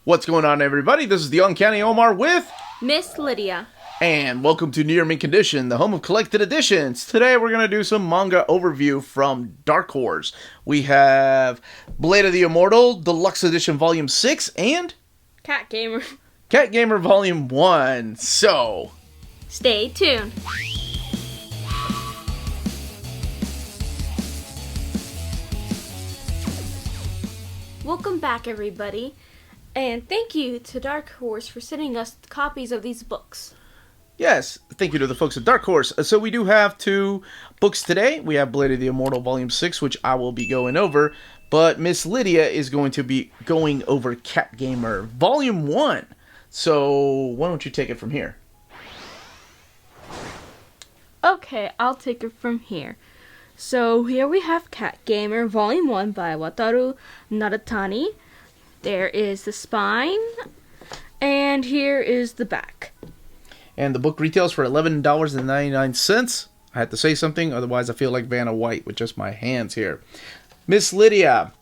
What's going on, everybody? This is the Uncanny Omar with Miss Lydia. And welcome to Near Mint Condition, the home of collected editions. Today we're going to do some manga overview from Dark Horse. We have Blade of the Immortal Deluxe Edition Volume 6 and Cat Gamer. Cat Gamer Volume 1. So, Stay tuned. Welcome back, everybody. And thank you to Dark Horse for sending us copies of these books. yes, thank you to the folks at Dark Horse. So we do have two books today. We have Blade of the Immortal Volume 6, which I will be going over. But Miss Lydia is going to be going over Cat Gamer Volume 1. So why don't you take it from here? Okay, I'll take it from here. So here we have Cat Gamer Volume 1 by Wataru Naratani. There is the spine, and here is the back. And the book retails for $11.99. I had to say something, otherwise I feel like Vanna White with just my hands here. Miss Lydia,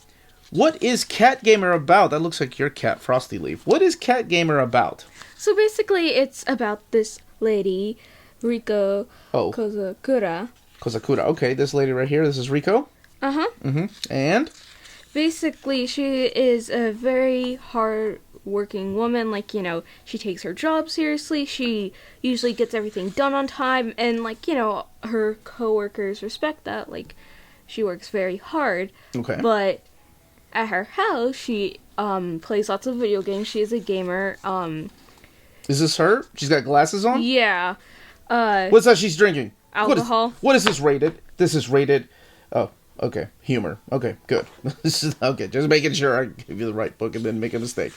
what is Cat Gamer about? That looks like your cat, Frosty Leaf. What is Cat Gamer about? So basically, it's about this lady, Riko Kozakura. Kozakura. Okay, this lady right here, this is Riko. Uh-huh. And? Basically, she is a very hard-working woman. Like, you know, she takes her job seriously. She usually gets everything done on time. And, like, you know, her coworkers respect that. Like, she works very hard. Okay. But at her house, she plays lots of video games. She is a gamer. Is this her? She's got glasses on? Yeah. What's that she's drinking? Alcohol. What is this rated? This is rated... Oh, okay. Humor. Okay, good. This is okay. Just making sure I give you the right book and then make a mistake.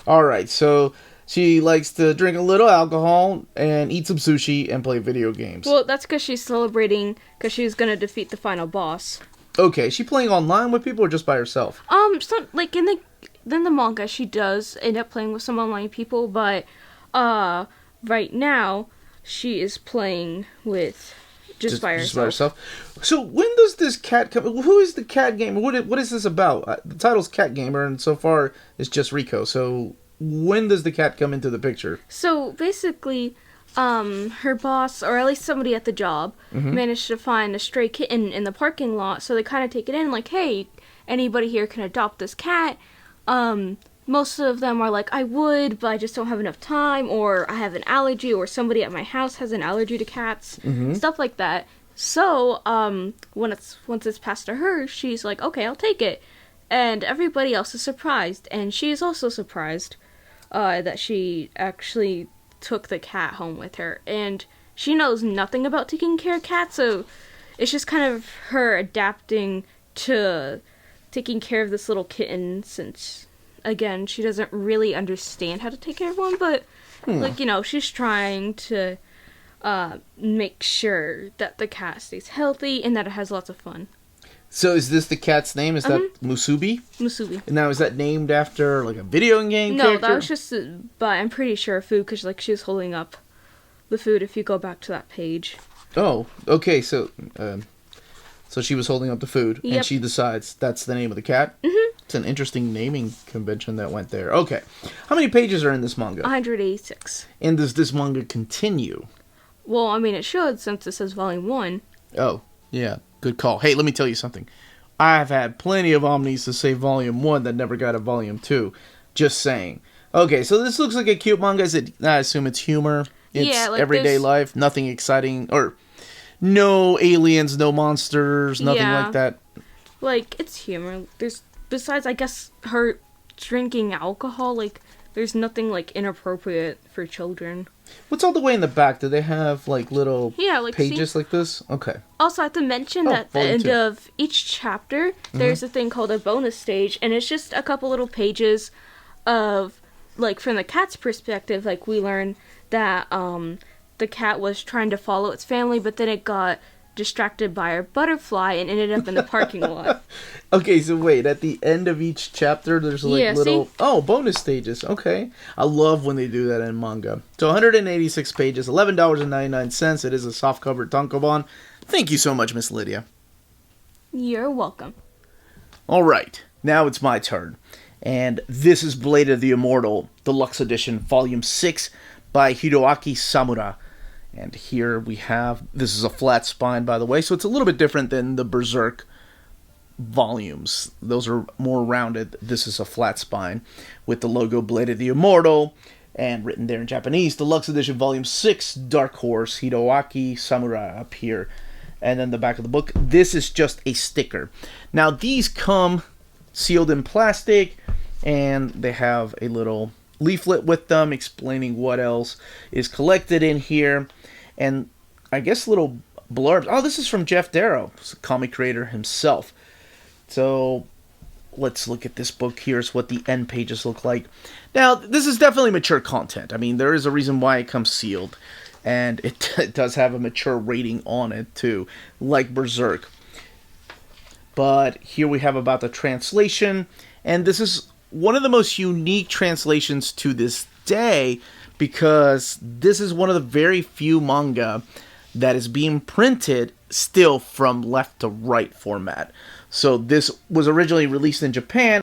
All right, so she likes to drink a little alcohol and eat some sushi and play video games. Well, that's because she's celebrating because she's going to defeat the final boss. Okay, is she playing online with people or just by herself? So, like, in the manga, she does end up playing with some online people, but, right now, she is playing with just by herself. Just by herself. So, when does this cat come... Who is the Cat Gamer? What is this about? The title's Cat Gamer, and so far, it's just Riko. So, when does the cat come into the picture? So, basically, her boss, or at least somebody at the job, managed to find a stray kitten in the parking lot, so they kind of take it in, like, hey, anybody here can adopt this cat. Most of them are like, I would, but I just don't have enough time, or I have an allergy, or somebody at my house has an allergy to cats, stuff like that. So, once it's passed to her, she's like, okay, I'll take it. And everybody else is surprised, and she is also surprised that she actually took the cat home with her. And she knows nothing about taking care of cats, so it's just kind of her adapting to taking care of this little kitten, since... Again, she doesn't really understand how to take care of one, but, like, you know, she's trying to make sure that the cat stays healthy and that it has lots of fun. So is this the cat's name? Is that Musubi? Musubi. And now, is that named after, like, a video game No, character? that was just, but I'm pretty sure food, because, like, she was holding up the food if you go back to that page. Oh, okay, so she was holding up the food, Yep. and she decides that's the name of the cat? Mm-hmm. It's an interesting naming convention that went there. Okay. How many pages are in this manga? 186. And does this manga continue? Well, I mean, it should, since it says Volume 1. Oh, yeah. Good call. Hey, let me tell you something. I've had plenty of Omnis to say Volume 1 that never got a Volume 2. Just saying. Okay, so this looks like a cute manga. I assume it's humor. It's like everyday life. Nothing exciting. Or no aliens, no monsters, nothing like that. Like, it's humor. Besides, I guess, her drinking alcohol, like, there's nothing, like, inappropriate for children. What's all the way in the back? Do they have, like, little pages like this? Okay. Also, I have to mention that at the end of each chapter, there's a thing called a bonus stage, and it's just a couple little pages of, like, from the cat's perspective, like, we learn that, the cat was trying to follow its family, but then it got distracted by a butterfly and ended up in the parking lot. Okay, so wait, at the end of each chapter, there's like little... See? Oh, bonus stages. Okay. I love when they do that in manga. So 186 pages, $11.99. It is a softcover tankobon. Thank you so much, Miss Lydia. You're welcome. All right, now it's my turn. And this is Blade of the Immortal Deluxe Edition, Volume 6 by Hiroaki Samura. And here we have, this is a flat spine, by the way, so it's a little bit different than the Berserk volumes. Those are more rounded. This is a flat spine with the logo Blade of the Immortal, and written there in Japanese, Deluxe Edition, Volume 6, Dark Horse, Hiroaki Samura up here. And then the back of the book, this is just a sticker. Now, these come sealed in plastic, and they have a little leaflet with them explaining what else is collected in here. And I guess little blurbs. Oh, this is from Jeff Darrow, comic creator himself. So let's look at this book. Here's what the end pages look like. Now, this is definitely mature content. I mean, there is a reason why it comes sealed. And it does have a mature rating on it, too, like Berserk. But here we have about the translation. And this is one of the most unique translations to this day, because this is one of the very few manga that is being printed still from left to right format. So this was originally released in Japan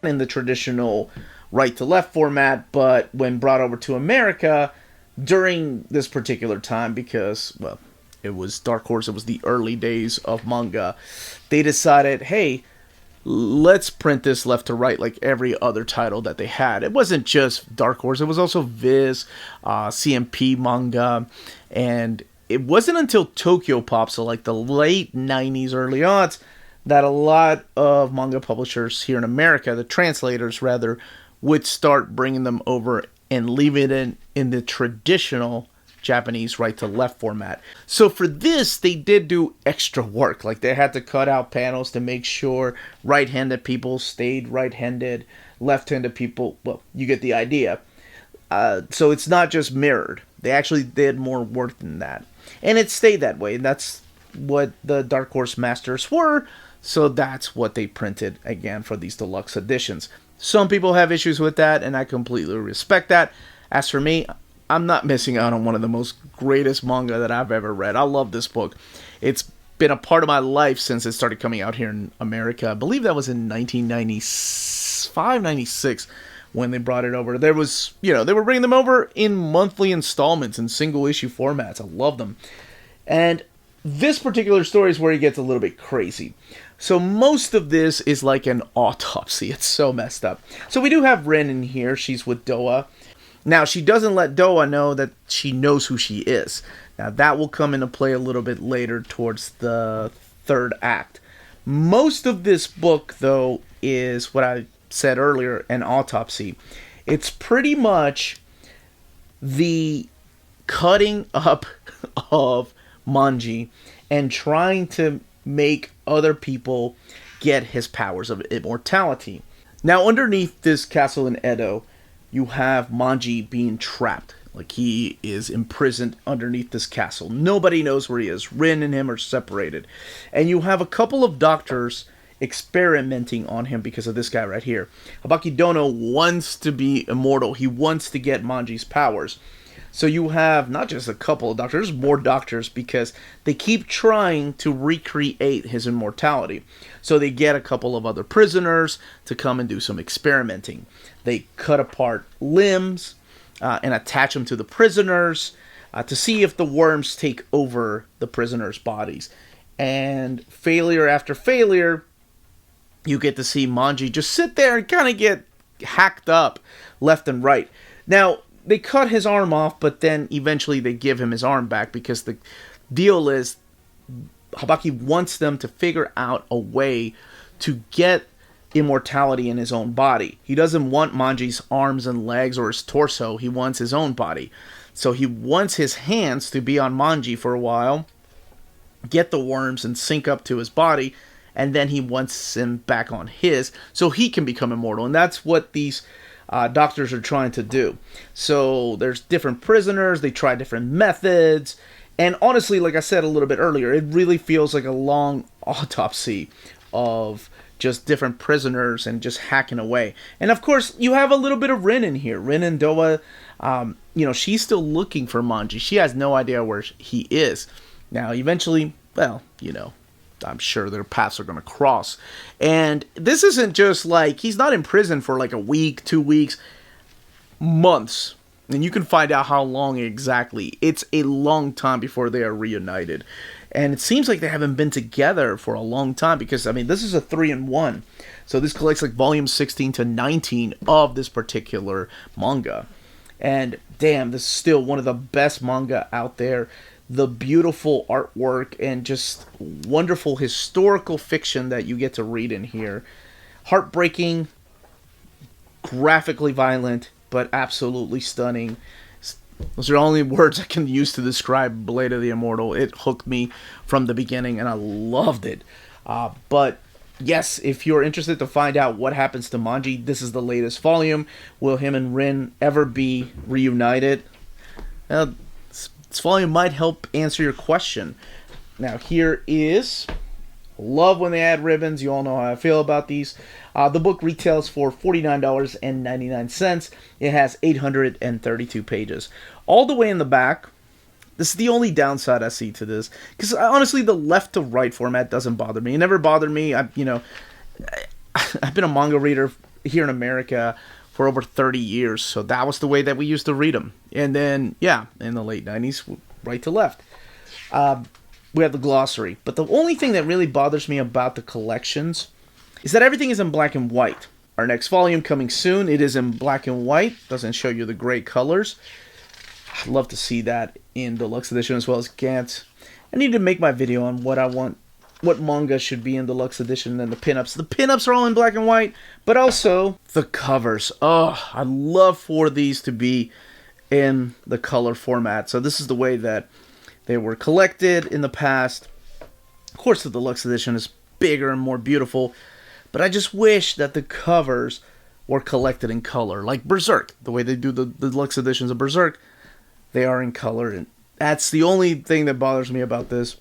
in the traditional right to left format, but when brought over to America during this particular time, because, well, it was Dark Horse, it was the early days of manga, they decided, hey, let's print this left to right like every other title that they had. It wasn't just Dark Horse, it was also Viz, CMP manga, and it wasn't until Tokyo Pop, so like the late 90s, early aughts, that a lot of manga publishers here in America, the translators rather, would start bringing them over and leaving it in the traditional Japanese right to left format. So for this, they did do extra work. Like they had to cut out panels to make sure right-handed people stayed right-handed, left-handed people, well, you get the idea. So it's not just mirrored. They actually did more work than that. And it stayed that way. And that's what the Dark Horse Masters were. So that's what they printed again for these deluxe editions. Some people have issues with that, and I completely respect that. As for me, I'm not missing out on one of the most greatest manga that I've ever read. I love this book. It's been a part of my life since it started coming out here in America. I believe that was in 1995, 96 when they brought it over. There was, they were bringing them over in monthly installments in single issue formats. I love them. And this particular story is where it gets a little bit crazy. So most of this is like an autopsy. It's so messed up. So we do have Rin in here. She's with Doa. Now, she doesn't let Doa know that she knows who she is. Now, that will come into play a little bit later towards the third act. Most of this book, though, is what I said earlier, an autopsy. It's pretty much the cutting up of Manji and trying to make other people get his powers of immortality. Now, underneath this castle in Edo, you have Manji being trapped. Like, he is imprisoned underneath this castle. Nobody knows where he is. Rin and him are separated. And you have a couple of doctors experimenting on him because of this guy right here. Habaki Dono wants to be immortal. He wants to get Manji's powers. So you have not just a couple of doctors, more doctors, because they keep trying to recreate his immortality. So they get a couple of other prisoners to come and do some experimenting. They cut apart limbs and attach them to the prisoners to see if the worms take over the prisoners' bodies. And failure after failure, you get to see Manji just sit there and kind of get hacked up left and right. Now, they cut his arm off, but then eventually they give him his arm back because the deal is Habaki wants them to figure out a way to get immortality in his own body. He doesn't want Manji's arms and legs or his torso. He wants his own body. So he wants his hands to be on Manji for a while, get the worms and sync up to his body, and then he wants him back on his so he can become immortal. And that's what these doctors are trying to do. So there's different prisoners, they try different methods, and honestly, like I said a little bit earlier, it really feels like a long autopsy of just different prisoners and just hacking away. And of course, you have a little bit of Rin in here. Rin and Doa, she's still looking for Manji. She has no idea where he is. Now, eventually, well, I'm sure their paths are going to cross. And this isn't just like, he's not in prison for like a week, 2 weeks, months. And you can find out how long exactly. It's a long time before they are reunited. And it seems like they haven't been together for a long time because, I mean, this is a 3-in-1. So this collects like volume 16 to 19 of this particular manga. And damn, this is still one of the best manga out there. The beautiful artwork and just wonderful historical fiction that you get to read in here. Heartbreaking, graphically violent, but absolutely stunning. Those are the only words I can use to describe Blade of the Immortal. It hooked me from the beginning and I loved it. But yes, if you're interested to find out what happens to Manji, this is the latest volume. Will him and Rin ever be reunited? This volume might help answer your question. Now, here is... Love when they add ribbons. You all know how I feel about these. The book retails for $49.99. It has 832 pages. All the way in the back, this is the only downside I see to this. Because honestly, the left to right format doesn't bother me. It never bothered me. I've been a manga reader here in America for over 30 years. So that was the way that we used to read them. And then, yeah, in the late 90s, right to left. We have the glossary. But the only thing that really bothers me about the collections is that everything is in black and white. Our next volume coming soon, it is in black and white. Doesn't show you the great colors. I'd love to see that in deluxe edition as well as Gantz. I need to make my video on what manga should be in deluxe edition and the pinups. The pinups are all in black and white, but also the covers. Oh, I'd love for these to be in the color format. So this is the way that they were collected in the past. Of course, the deluxe edition is bigger and more beautiful, but I just wish that the covers were collected in color, like Berserk. The way they do the deluxe editions of Berserk, they are in color, and that's the only thing that bothers me about this.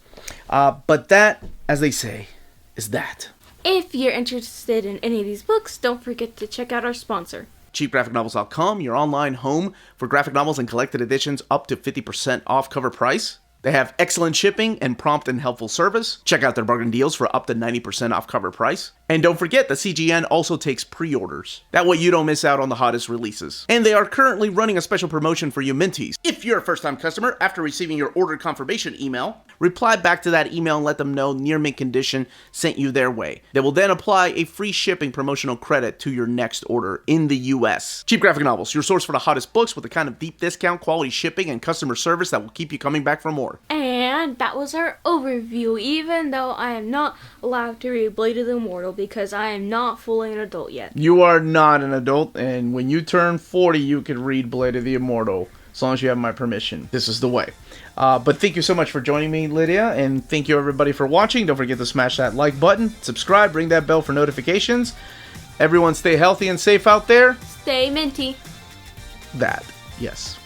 But that, as they say, is that. If you're interested in any of these books, don't forget to check out our sponsor. CheapGraphicNovels.com, your online home for graphic novels and collected editions up to 50% off cover price. They have excellent shipping and prompt and helpful service. Check out their bargain deals for up to 90% off cover price. And don't forget that CGN also takes pre-orders. That way you don't miss out on the hottest releases. And they are currently running a special promotion for you Minties. If you're a first-time customer, after receiving your order confirmation email, reply back to that email and let them know Near Mint Condition sent you their way. They will then apply a free shipping promotional credit to your next order in the US. Cheap Graphic Novels, your source for the hottest books with the kind of deep discount, quality shipping, and customer service that will keep you coming back for more. And that was our overview, even though I am not allowed to read Blade of the Immortal because I am not fully an adult yet. You are not an adult, and when you turn 40, you can read Blade of the Immortal, as long as you have my permission. This is the way. But thank you so much for joining me, Lydia, and thank you everybody for watching. Don't forget to smash that like button, subscribe, ring that bell for notifications. Everyone stay healthy and safe out there. Stay minty. That, yes.